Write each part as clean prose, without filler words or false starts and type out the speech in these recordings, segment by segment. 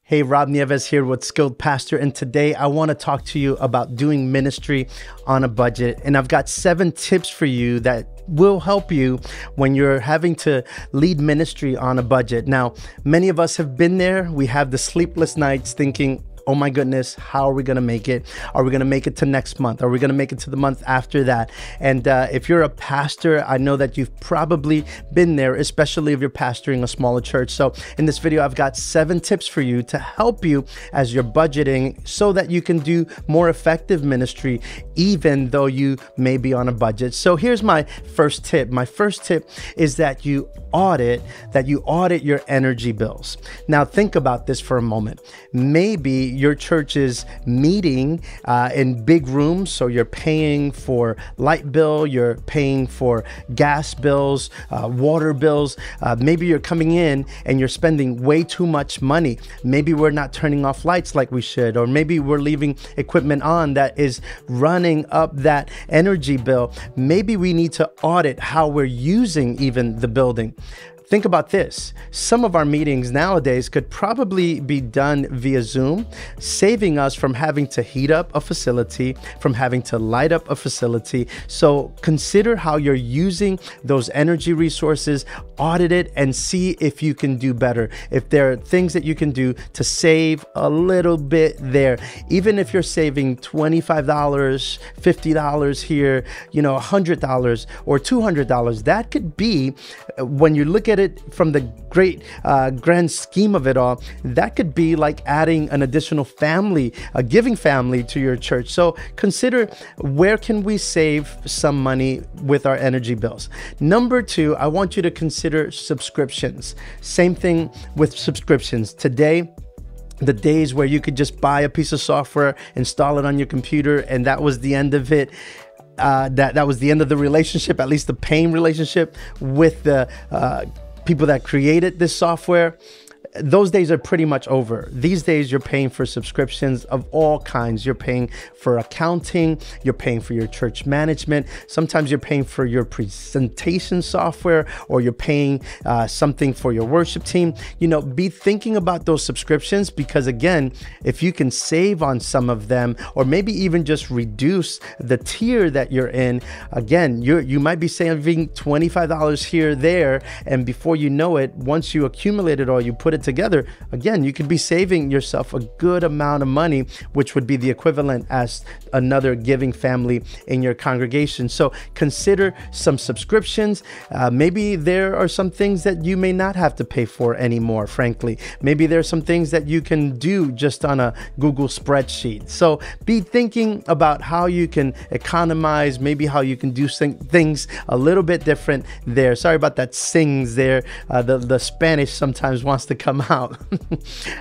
Hey, Rob Nieves here with Skilled Pastor, and today I want to talk to you about doing ministry on a budget. And I've got 7 tips for you that will help you when you're having to lead ministry on a budget. Now, many of us have been there. We have the sleepless nights thinking, oh my goodness, how are we going to make it? Are we going to make it to next month? Are we going to make it to the month after that? And if you're a pastor, I know that you've probably been there, especially if you're pastoring a smaller church. So in this video, I've got 7 tips for you to help you as you're budgeting so that you can do more effective ministry, even though you may be on a budget. So here's my first tip. My first tip is that you audit your energy bills. Now think about this for a moment. Maybe your church is meeting in big rooms, so you're paying for light bill, you're paying for gas bills, water bills. Maybe you're coming in and you're spending way too much money. Maybe we're not turning off lights like we should, or maybe we're leaving equipment on that is running up that energy bill. Maybe we need to audit how we're using even the building. Think about this. Some of our meetings nowadays could probably be done via Zoom, saving us from having to heat up a facility, from having to light up a facility. So consider how you're using those energy resources, audit it, and see if you can do better. If there are things that you can do to save a little bit there, even if you're saving $25, $50 here, $100 or $200, that could be, when you look at it from the great grand scheme of it all, that could be like adding an additional family, a giving family to your church. So consider, where can we save some money with our energy bills? Number 2, I want you to consider subscriptions. Same thing with subscriptions. Today, the days where you could just buy a piece of software, install it on your computer, and that was the end of it. That was the end of the relationship, at least the paying relationship with the people that created this software. Those days are pretty much over. These days, you're paying for subscriptions of all kinds. You're paying for accounting. You're paying for your church management. Sometimes you're paying for your presentation software, or you're paying something for your worship team. Be thinking about those subscriptions, because again, if you can save on some of them, or maybe even just reduce the tier that you're in, again, you might be saving $25 here, there, and before you know it, once you accumulate it all, you put it together, again, you could be saving yourself a good amount of money, which would be the equivalent as another giving family in your congregation. So consider some subscriptions. Maybe there are some things that you may not have to pay for anymore, frankly. Maybe there's some things that you can do just on a Google spreadsheet. So be thinking about how you can economize, maybe how you can do things a little bit different there. Sorry about that sings there. The Spanish sometimes wants to come out.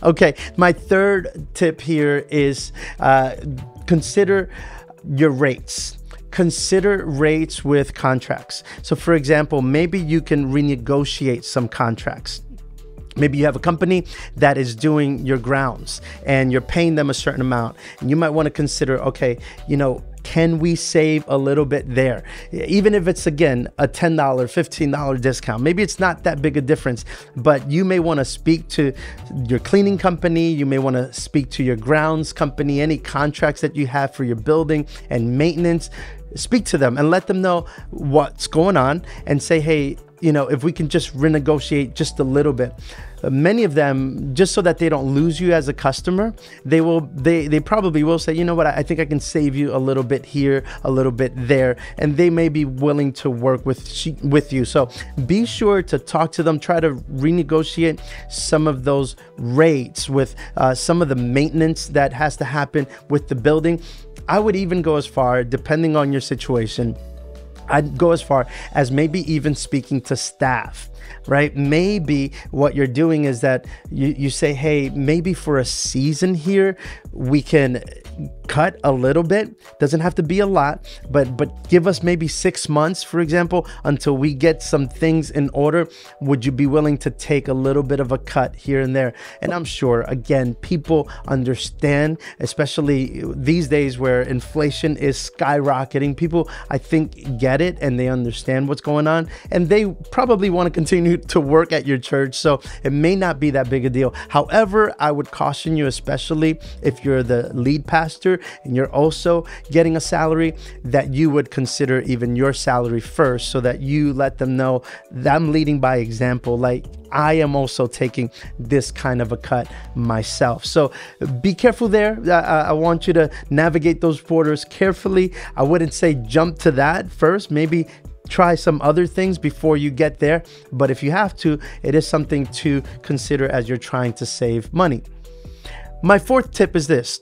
Okay, my third tip here is consider your rates. Consider rates with contracts. So for example, maybe you can renegotiate some contracts. Maybe you have a company that is doing your grounds and you're paying them a certain amount, and you might want to consider, okay, can we save a little bit there? Even if it's, again, a $10, $15 discount. Maybe it's not that big a difference, but you may want to speak to your cleaning company. You may want to speak to your grounds company, any contracts that you have for your building and maintenance. Speak to them and let them know what's going on, and say, hey, if we can just renegotiate just a little bit. Many of them, just so that they don't lose you as a customer, they probably will say, you know what, I think I can save you a little bit here, a little bit there, and they may be willing to work with you. So be sure to talk to them, try to renegotiate some of those rates with some of the maintenance that has to happen with the building. I would even go as far, depending on your situation, I'd go as far as maybe even speaking to staff, right? Maybe what you're doing is that you say, hey, maybe for a season here, we can cut a little bit. Doesn't have to be a lot, but give us maybe 6 months, for example, until we get some things in order. Would you be willing to take a little bit of a cut here and there? And I'm sure, again, people understand, especially these days where inflation is skyrocketing. People, I think, get it and they understand what's going on, and they probably want to continue to work at your church. So it may not be that big a deal. However, I would caution you, especially if you're the lead pastor and you're also getting a salary, that you would consider even your salary first, so that you let them know that I'm leading by example. Like, I am also taking this kind of a cut myself. So be careful there. I want you to navigate those waters carefully. I wouldn't say jump to that first. Maybe try some other things before you get there. But if you have to, it is something to consider as you're trying to save money. My fourth tip is this.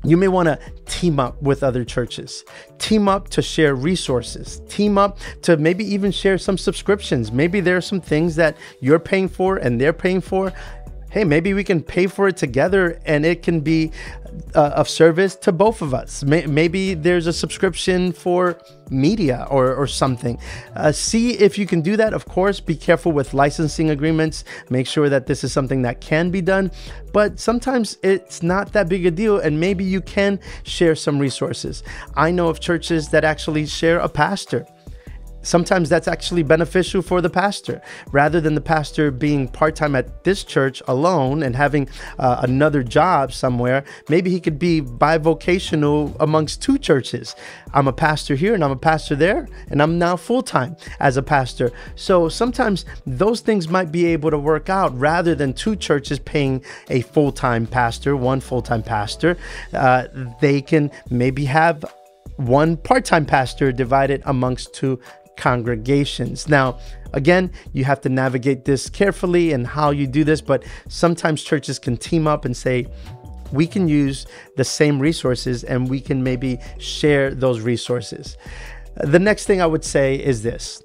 You may want to team up with other churches, team up to share resources, team up to maybe even share some subscriptions. Maybe there are some things that you're paying for and they're paying for. Hey, maybe we can pay for it together and it can be of service to both of us. Maybe there's a subscription for media or something. See if you can do that. Of course, be careful with licensing agreements. Make sure that this is something that can be done. But sometimes it's not that big a deal, and maybe you can share some resources. I know of churches that actually share a pastor. Sometimes that's actually beneficial for the pastor. Rather than the pastor being part-time at this church alone and having another job somewhere, maybe he could be bivocational amongst two churches. I'm a pastor here and I'm a pastor there, and I'm now full-time as a pastor. So sometimes those things might be able to work out. Rather than two churches paying a full-time pastor, one full-time pastor, they can maybe have one part-time pastor divided amongst two congregations. Now, again, you have to navigate this carefully and how you do this, but sometimes churches can team up and say, we can use the same resources and we can maybe share those resources. The next thing I would say is this.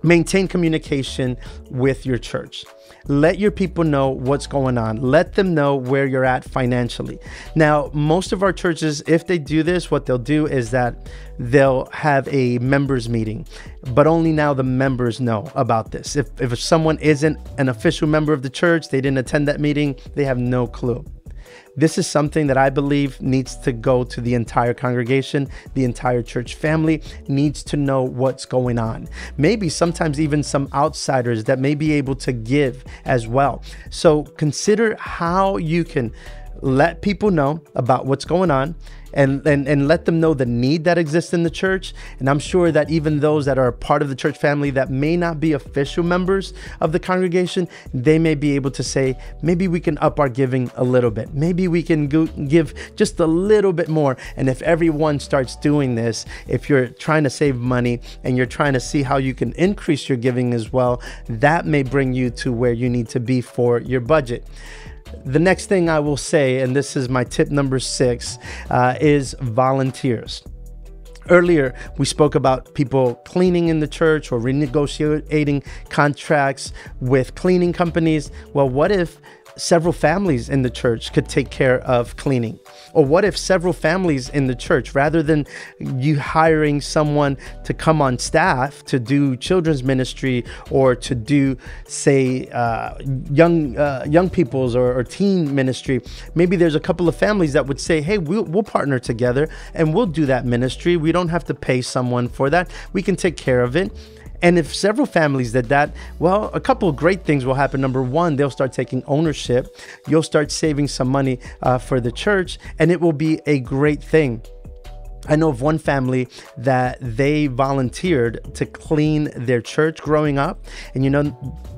Maintain communication with your church. Let your people know what's going on. Let them know where you're at financially. Now, most of our churches, if they do this, what they'll do is that they'll have a members meeting, but only now the members know about this. If someone isn't an official member of the church, they didn't attend that meeting, they have no clue. This is something that I believe needs to go to the entire congregation. The entire church family needs to know what's going on. Maybe sometimes even some outsiders that may be able to give as well. So consider how you can let people know about what's going on and let them know the need that exists in the church. And I'm sure that even those that are a part of the church family that may not be official members of the congregation, they may be able to say, maybe we can up our giving a little bit. Maybe we can give just a little bit more. And if everyone starts doing this, if you're trying to save money and you're trying to see how you can increase your giving as well, that may bring you to where you need to be for your budget. The next thing I will say, and this is my tip number 6, is volunteers. Earlier, we spoke about people cleaning in the church or renegotiating contracts with cleaning companies. Well, what if several families in the church could take care of cleaning? Or what if several families in the church, rather than you hiring someone to come on staff to do children's ministry or to do, say, young people's or teen ministry, maybe there's a couple of families that would say, hey, we'll partner together and we'll do that ministry. We don't have to pay someone for that. We can take care of it. And if several families did that, well, a couple of great things will happen. Number one, they'll start taking ownership. You'll start saving some money for the church, and it will be a great thing. I know of one family that they volunteered to clean their church growing up. And you know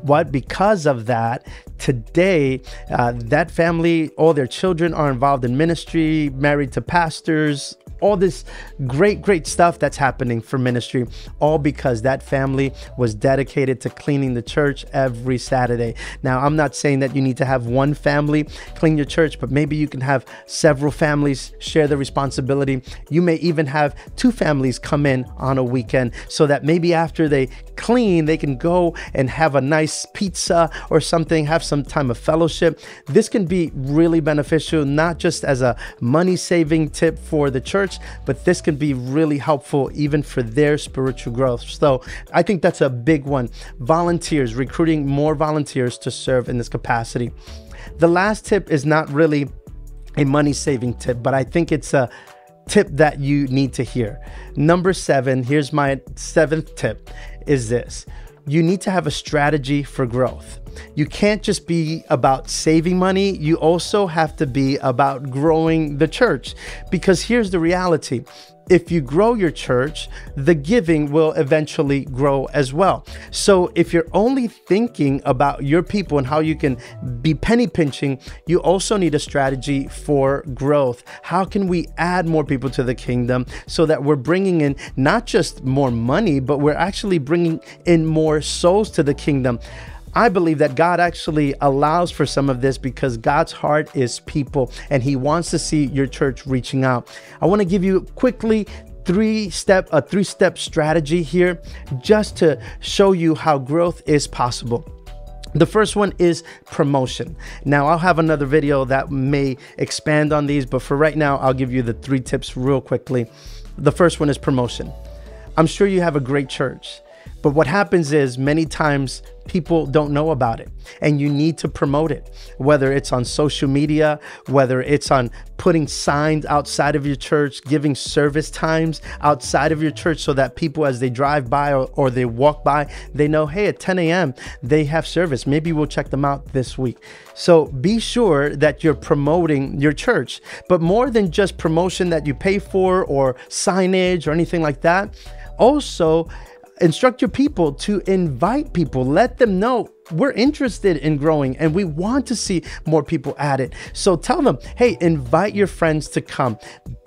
what? Because of that, today, that family, all their children are involved in ministry, married to pastors, all this great stuff that's happening for ministry, all because that family was dedicated to cleaning the church every Saturday. Now, I'm not saying that you need to have one family clean your church, but maybe you can have several families share the responsibility. You may even have 2 families come in on a weekend so that maybe after they clean, they can go and have a nice pizza or something, have some time of fellowship. This can be really beneficial, not just as a money-saving tip for the church, but this can be really helpful even for their spiritual growth. So I think that's a big one. Volunteers, recruiting more volunteers to serve in this capacity. The last tip is not really a money-saving tip, but I think it's a tip that you need to hear. Number 7, here's my 7th tip, is this. You need to have a strategy for growth. You can't just be about saving money. You also have to be about growing the church, because here's the reality. If you grow your church, the giving will eventually grow as well. So if you're only thinking about your people and how you can be penny pinching, you also need a strategy for growth. How can we add more people to the kingdom so that we're bringing in not just more money, but we're actually bringing in more souls to the kingdom? I believe that God actually allows for some of this because God's heart is people and he wants to see your church reaching out. I want to give you quickly a three-step strategy here just to show you how growth is possible. The first one is promotion. Now, I'll have another video that may expand on these, but for right now, I'll give you the 3 tips real quickly. The first one is promotion. I'm sure you have a great church, but what happens is many times people don't know about it, and you need to promote it, whether it's on social media, whether it's on putting signs outside of your church, giving service times outside of your church so that people, as they drive by or they walk by, they know, hey, at 10 a.m. they have service. Maybe we'll check them out this week. So be sure that you're promoting your church, but more than just promotion that you pay for or signage or anything like that. Also, instruct your people to invite people. Let them know we're interested in growing and we want to see more people added. So tell them, hey, invite your friends to come.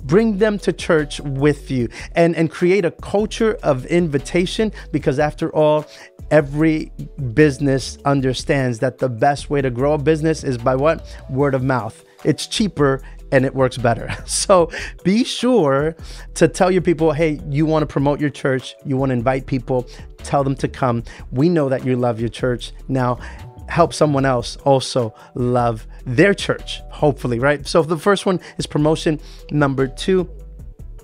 Bring them to church with you and create a culture of invitation, because after all, every business understands that the best way to grow a business is by what? Word of mouth. It's cheaper and it works better. So be sure to tell your people, hey, you want to promote your church, you want to invite people, tell them to come. We know that you love your church. Now, help someone else also love their church, hopefully, right? So the first one is promotion. Number 2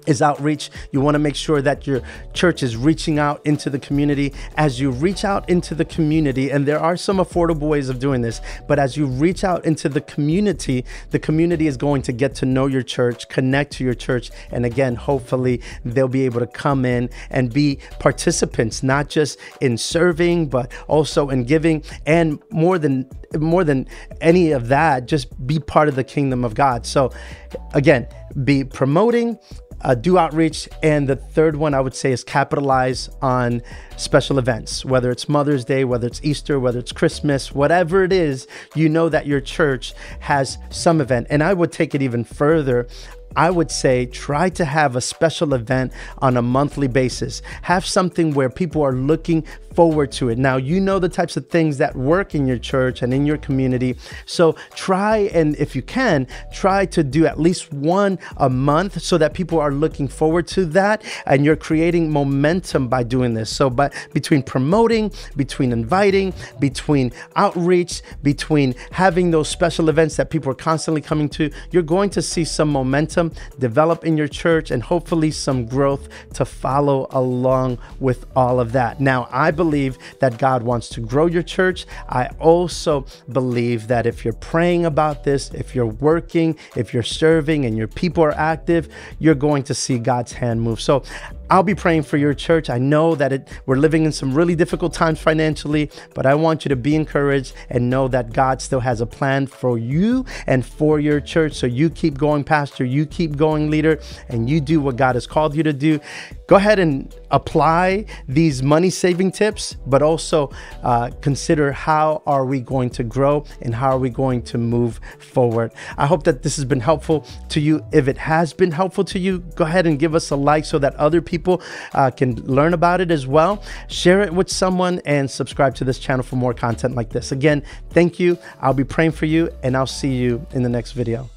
is outreach. You want to make sure that your church is reaching out into the community. As you reach out into the community, and there are some affordable ways of doing this, but as you reach out into the community is going to get to know your church, connect to your church, and again, hopefully they'll be able to come in and be participants, not just in serving, but also in giving, and more than any of that, just be part of the kingdom of God. So again, be promoting, do outreach. And the third one I would say is capitalize on special events, whether it's Mother's Day, whether it's Easter, whether it's Christmas, whatever it is, you know that your church has some event. And I would take it even further. I would say try to have a special event on a monthly basis. Have something where people are looking forward to it. Now, you know the types of things that work in your church and in your community. So try, and if you can, try to do at least one a month so that people are looking forward to that. And you're creating momentum by doing this. So but between promoting, between inviting, between outreach, between having those special events that people are constantly coming to, you're going to see some momentum develop in your church and hopefully some growth to follow along with all of that. Now, I believe that God wants to grow your church. I also believe that if you're praying about this, if you're working, if you're serving and your people are active, you're going to see God's hand move. So I'll be praying for your church. I know that we're living in some really difficult times financially, but I want you to be encouraged and know that God still has a plan for you and for your church. So you keep going, pastor, you keep going, leader, and you do what God has called you to do. Go ahead and apply these money saving tips, but also consider how are we going to grow and how are we going to move forward. I hope that this has been helpful to you. If it has been helpful to you, go ahead and give us a like so that other people can learn about it as well. Share it with someone and subscribe to this channel for more content like this. Again, thank you. I'll be praying for you, and I'll see you in the next video.